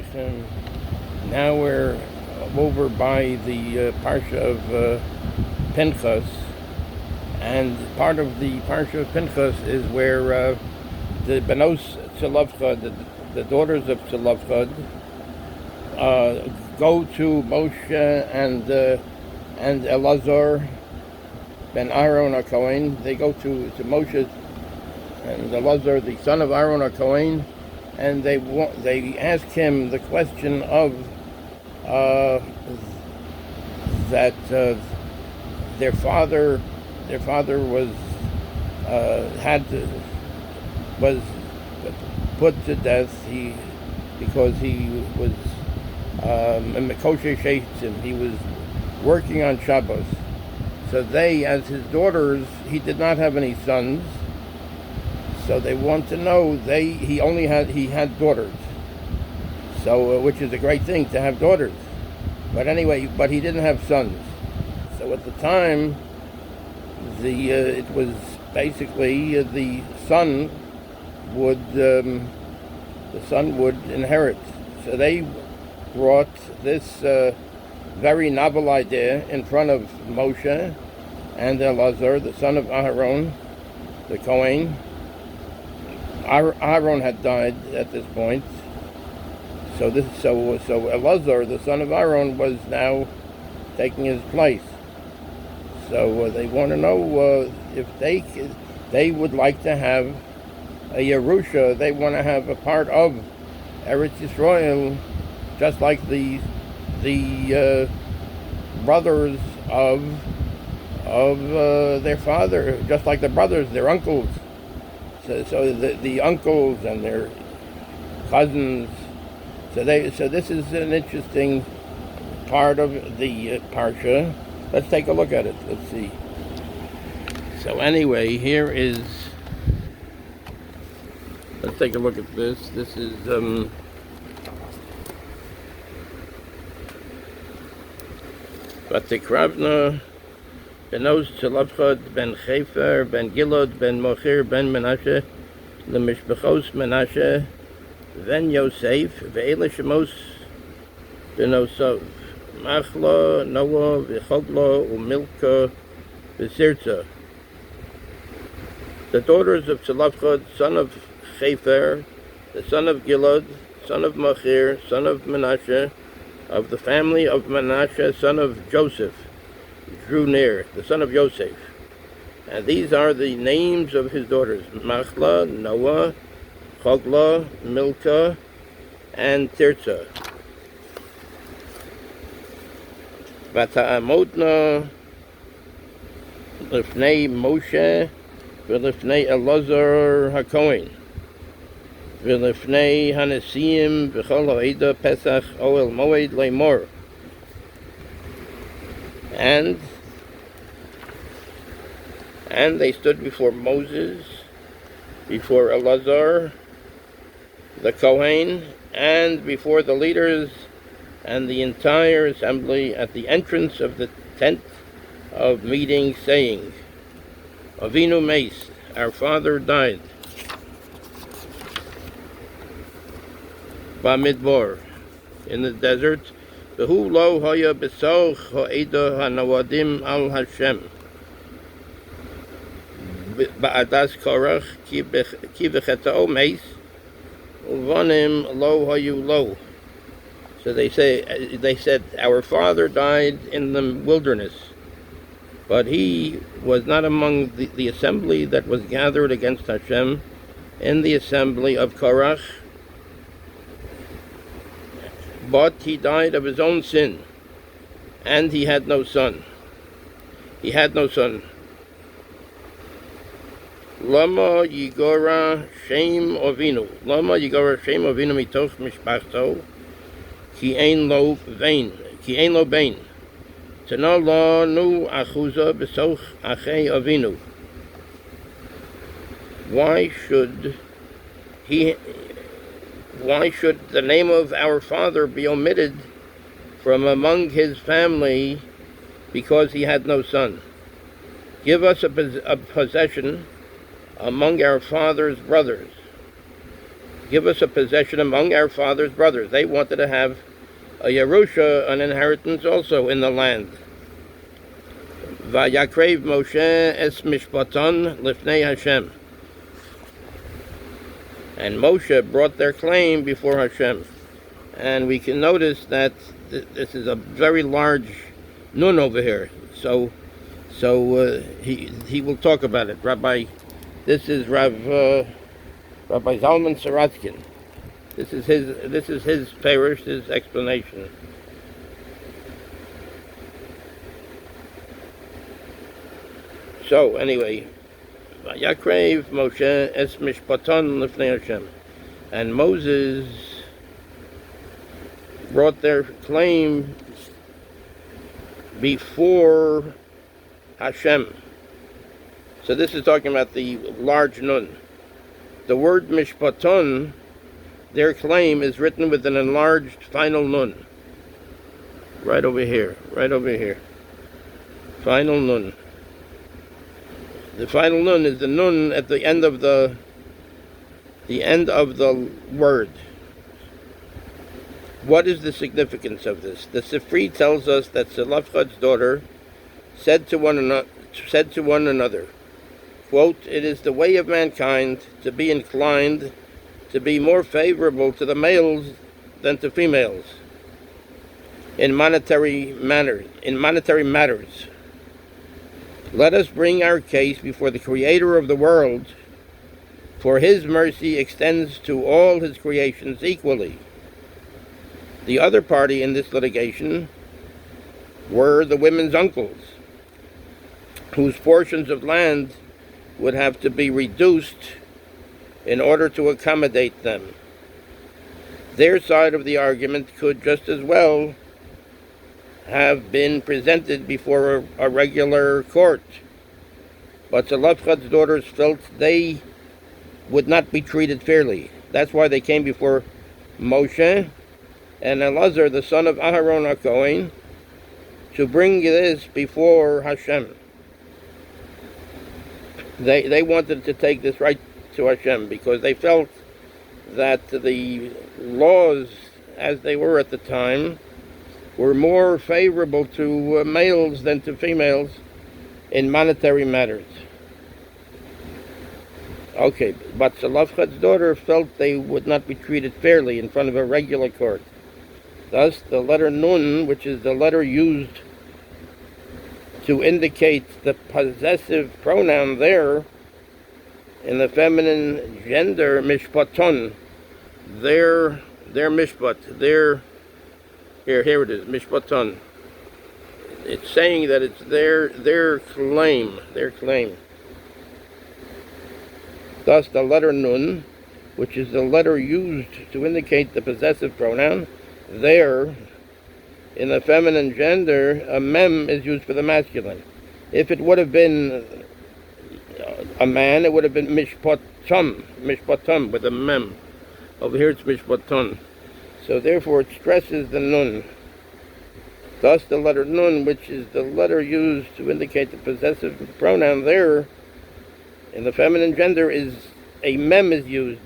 Aleichem. Now we're over by the Parsha of Pinchos, and part of the Parsha of Pinchos is where the Benos Tzelaphchad, the daughters of Tzelaphchad, go to Moshe and Elazar ben Aaron HaKohen. They go to Moshe and Elazar, the son of Aaron HaKohen, and they ask him the question of that their father was put to death because he was Mekoshe Sheitzim. He was working on Shabbos. So they, as his daughters, he did not have any sons. So they want to know. He had daughters. So which is a great thing to have daughters. But anyway, he didn't have sons. So at the time, it was basically the son would inherit. So they brought this very novel idea in front of Moshe and Elazar, the son of Aaron, the Kohen. Aaron had died at this point. So Elazar, the son of Aaron, was now taking his place. So they want to know if they would like to have a Yerusha. They want to have a part of Eretz Yisroel, just like the brothers of their father, just like the brothers, their uncles. So the uncles and their cousins. So this is an interesting part of the Parsha. Let's take a look at it. Let's see. So anyway, let's take a look at this. This is Vatikravna Benos Tzelaphchad ben Chefer ben Gilad ben Mochir ben Menashe leMishpachos Menashe ben Yosef ve'ele Shemos benosov Machla Noah v'Chogla u'Milka v'Sirza. The daughters of Tzelaphchad, son of Chefer, the son of Gilad, son of Machir, son of Menashe, of the family of Menashe, son of Joseph, drew near, the son of Yosef. And these are the names of his daughters: Machla, Noah, Chogla, Milka, and Tirza. Vata'amotna lifnei Moshe v'lifnei Elazar HaKohen v'lifnei Hanesiim v'chol ha'eda Pesach Oel Moed Leimor. And they stood before Moses, before Elazar the Kohen, and before the leaders and the entire assembly at the entrance of the tent of meeting, saying, Avinu Meis, our father died, Bamidbar, in the desert, Behu lo haya besoch ha'eda ha'nawadim al Hashem, Ba'adas Korach, ki v'cheta'o Meis, uvanim lo hayu lo. So they said, our father died in the wilderness, but he was not among the assembly that was gathered against Hashem in the assembly of Korach, but he died of his own sin, and he had no son. Lama Yigora Shem Ovinu. Lama Yigora Shem Ovinu mitoch mishpachto. Ki ein lo bein. Tana lo nu achuza besoch achei Avinu. Why should the name of our father be omitted from among his family because he had no son? Give us a possession among our father's brothers. give us a possession among our father's brothers. They wanted to have a Yerusha, an inheritance also in the land. Vayakrev Moshe es mishpaton lifnei Hashem. And Moshe brought their claim before Hashem. And we can notice that this is a very large nun over here. So he will talk about it. This is Rabbi Zalman Saratskin. This is his parish, his explanation. So anyway, Yakrev Moshe es mishpaton lifnei Hashem, and Moses brought their claim before Hashem. So this is talking about the large nun. The word mishpaton, their claim, is written with an enlarged final nun. Right over here. Final nun. The final nun is the nun at the end of the word. What is the significance of this? The Sifri tells us that Tzelaphchad's daughter said to one another, quote, "It is the way of mankind to be inclined to be more favorable to the males than to females in monetary matters. Let us bring our case before the Creator of the world, for His mercy extends to all His creations equally." The other party in this litigation were the women's uncles, whose portions of land would have to be reduced in order to accommodate them. Their side of the argument could just as well have been presented before a regular court, but Tzelaphchad's daughters felt they would not be treated fairly. That's why they came before Moshe and Elazar, the son of Aharon HaKohen, to bring this before Hashem. They wanted to take this right to Hashem because they felt that the laws as they were at the time were more favorable to males than to females in monetary matters. Okay, but Tzelaphchad's daughter felt they would not be treated fairly in front of a regular court. Thus, the letter Nun, which is the letter used to indicate the possessive pronoun there, in the feminine gender, mishpaton, their mishpat, here it is, mishpaton. It's saying that it's their claim. Thus, the letter Nun, which is the letter used to indicate the possessive pronoun, there, in the feminine gender, a mem is used for the masculine. If it would have been a man, it would have been mishpatam with a mem. Over here it's mishpaton. So therefore it stresses the nun. Thus the letter nun, which is the letter used to indicate the possessive pronoun there, in the feminine gender, is a mem is used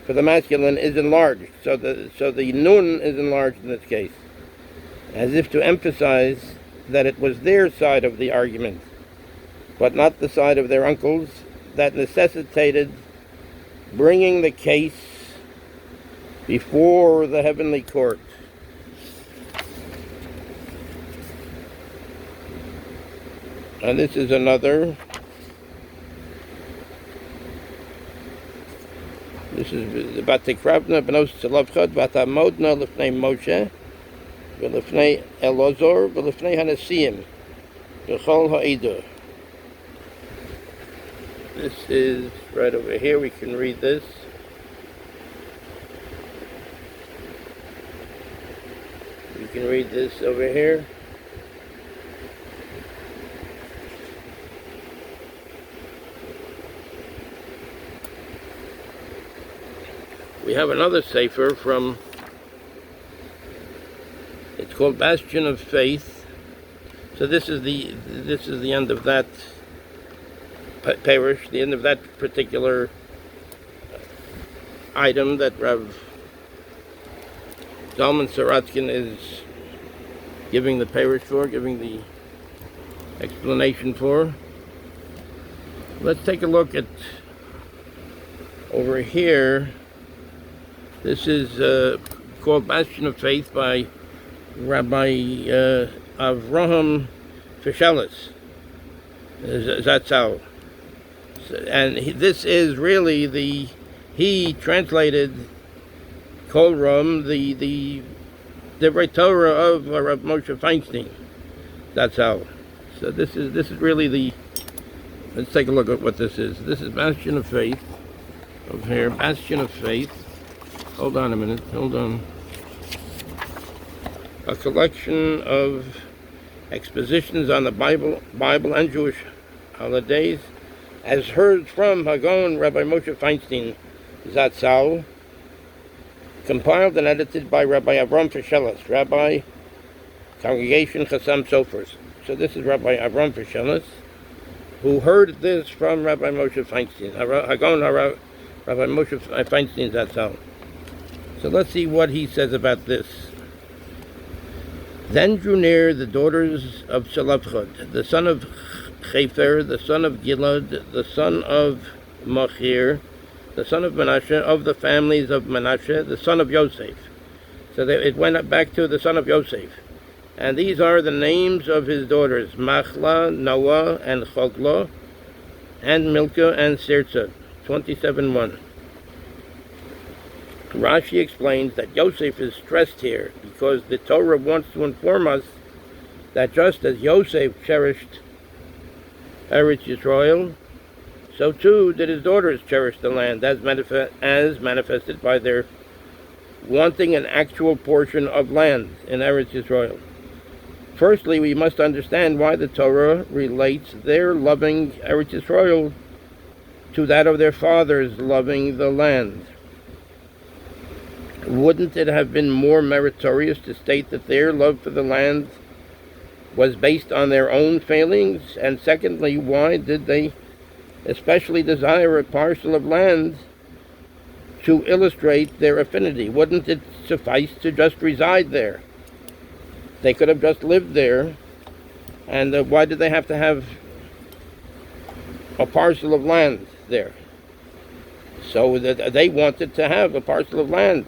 for the masculine, is enlarged. So the nun is enlarged in this case, as if to emphasize that it was their side of the argument, but not the side of their uncles, that necessitated bringing the case before the heavenly court. And this is another. This is Vatikravna b'nos Tzelaphchad v'tamodna l'fnei Moshe v'l'fnei Elazar v'l'fnei Hanasiim v'chol ha'edah. This is right over here. We can read this. We can read this over here. We have another sefer from, it's called Bastion of Faith. So this is the end of that parish, the end of that particular item that Rav Zalman Saratskin is giving the parish for, giving the explanation for. Let's take a look at over here. This is called Bastion of Faith by Rabbi Avraham Fishelis, Zatzal. And this is really he translated Kol Ram, the Torah of Rav Moshe Feinstein. Zatzal. So this is really let's take a look at what this is. This is Bastion of Faith. Over here, Bastion of Faith. Hold on a minute, hold on. A collection of expositions on the Bible and Jewish holidays, as heard from Hagon Rabbi Moshe Feinstein Zatzal, compiled and edited by Rabbi Avram Fishelis, Rabbi, Congregation Chassam Sofer. So this is Rabbi Avram Fishelis, who heard this from Rabbi Moshe Feinstein, Hagon Rabbi Moshe Feinstein Zatzal. So let's see what he says about this. Then drew near the daughters of Tzelaphchad, the son of Chefer, the son of Gilad, the son of Machir, the son of Menashe, of the families of Menashe, the son of Yosef. So it went back to the son of Yosef. And these are the names of his daughters, Machla, Noah, and Chogla, and Milcah, and Sirza, 27:1. Rashi explains that Yosef is stressed here because the Torah wants to inform us that just as Yosef cherished Eretz Yisroel, so too did his daughters cherish the land, as manifested by their wanting an actual portion of land in Eretz Yisroel. Firstly, we must understand why the Torah relates their loving Eretz Yisroel to that of their fathers loving the land. Wouldn't it have been more meritorious to state that their love for the land was based on their own failings? And secondly, why did they especially desire a parcel of land to illustrate their affinity? Wouldn't it suffice to just reside there? They could have just lived there, and why did they have to have a parcel of land there? So that they wanted to have a parcel of land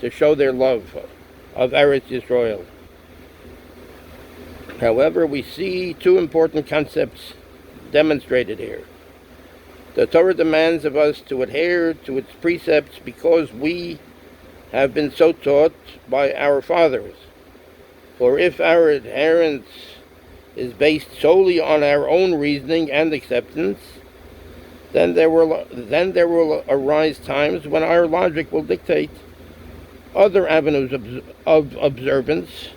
to show their love of Eretz Yisroel. However, we see two important concepts demonstrated here. The Torah demands of us to adhere to its precepts because we have been so taught by our fathers. For if our adherence is based solely on our own reasoning and acceptance, then there will arise times when our logic will dictate other avenues of observance,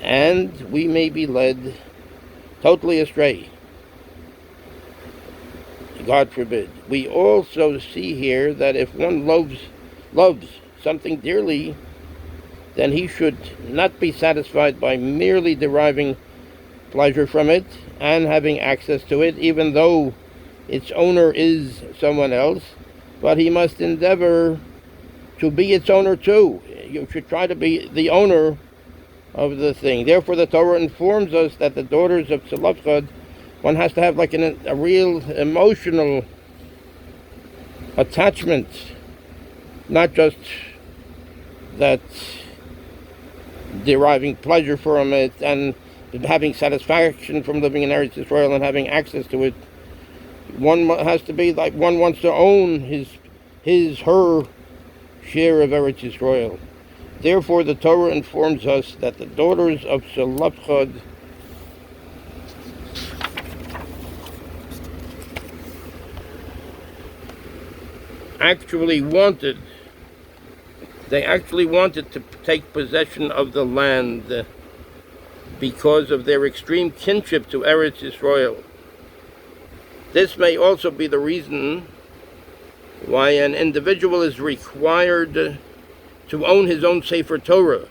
and we may be led totally astray. God forbid. We also see here that if one loves something dearly, then he should not be satisfied by merely deriving pleasure from it and having access to it, even though its owner is someone else, but he must endeavor to be its owner too. You should try to be the owner of the thing. Therefore, the Torah informs us that the daughters of Tzelaphchad, one has to have like a real emotional attachment, not just that deriving pleasure from it and having satisfaction from living in Eretz Yisroel and having access to it. One has to be like one wants to own her share of Eretz Yisroel. Therefore, the Torah informs us that the daughters of Tzelaphchad actually wanted to take possession of the land because of their extreme kinship to Eretz Yisroel. This may also be the reason why an individual is required to own his own Sefer Torah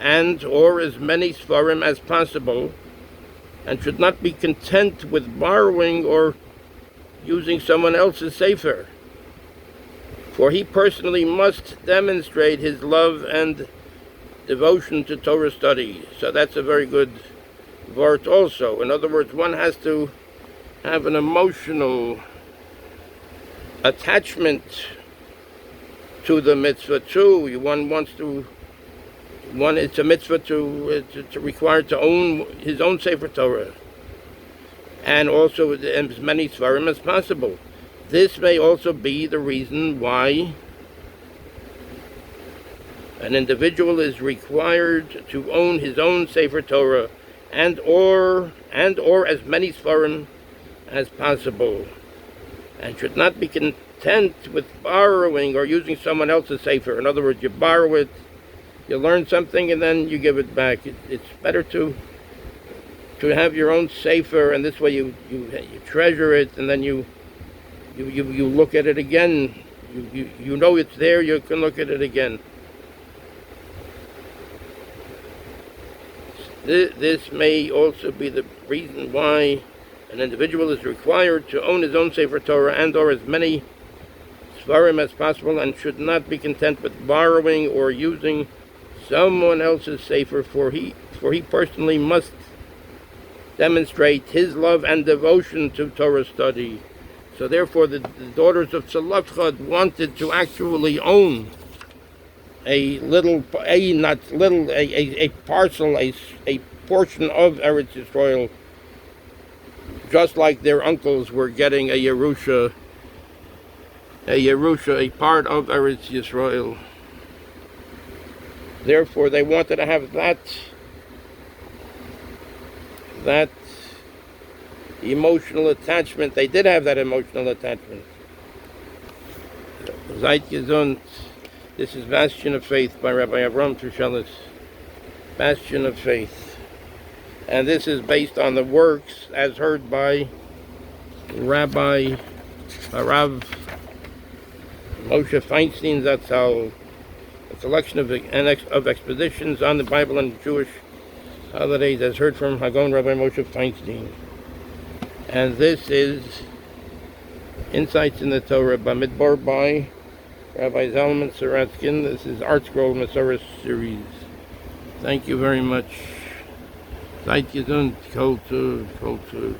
or as many Sfarim as possible, and should not be content with borrowing or using someone else's Sefer. For he personally must demonstrate his love and devotion to Torah study. So that's a very good word also. In other words, one has to have an emotional attachment to the mitzvah too. It's a mitzvah to require to own his own Sefer Torah, and also as many Svarim as possible. This may also be the reason why an individual is required to own his own Sefer Torah and or as many Svarim as possible, and should not be content with borrowing or using someone else's Sefer. In other words, you borrow it, you learn something, and then you give it back. It's better to have your own Sefer, and this way you treasure it, and then you look at it again. You know it's there, you can look at it again. This may also be the reason why an individual is required to own his own Sefer Torah and or as many Svarim as possible, and should not be content with borrowing or using someone else's Sefer, for he personally must demonstrate his love and devotion to Torah study. So therefore the daughters of Tzelaphchad wanted to actually own a parcel, a portion of Eretz Yisroel, just like their uncles were getting a Yerusha, a part of Eretz Yisroel. Therefore they wanted to have that emotional attachment. They did have that emotional attachment. Seid gesund. This is Bastion of Faith by Rabbi Avram Tushelis. Bastion of Faith. And this is based on the works as heard by Rabbi Harav Moshe Feinstein Zatzal, a collection of expositions on the Bible and Jewish holidays as heard from Hagon Rabbi Moshe Feinstein. And this is Insights in the Torah Bamidbar by Rabbi Zalman Saratskin. This is Art Scroll Masorah series. Thank you very much. Seid gesund. Kol Tov.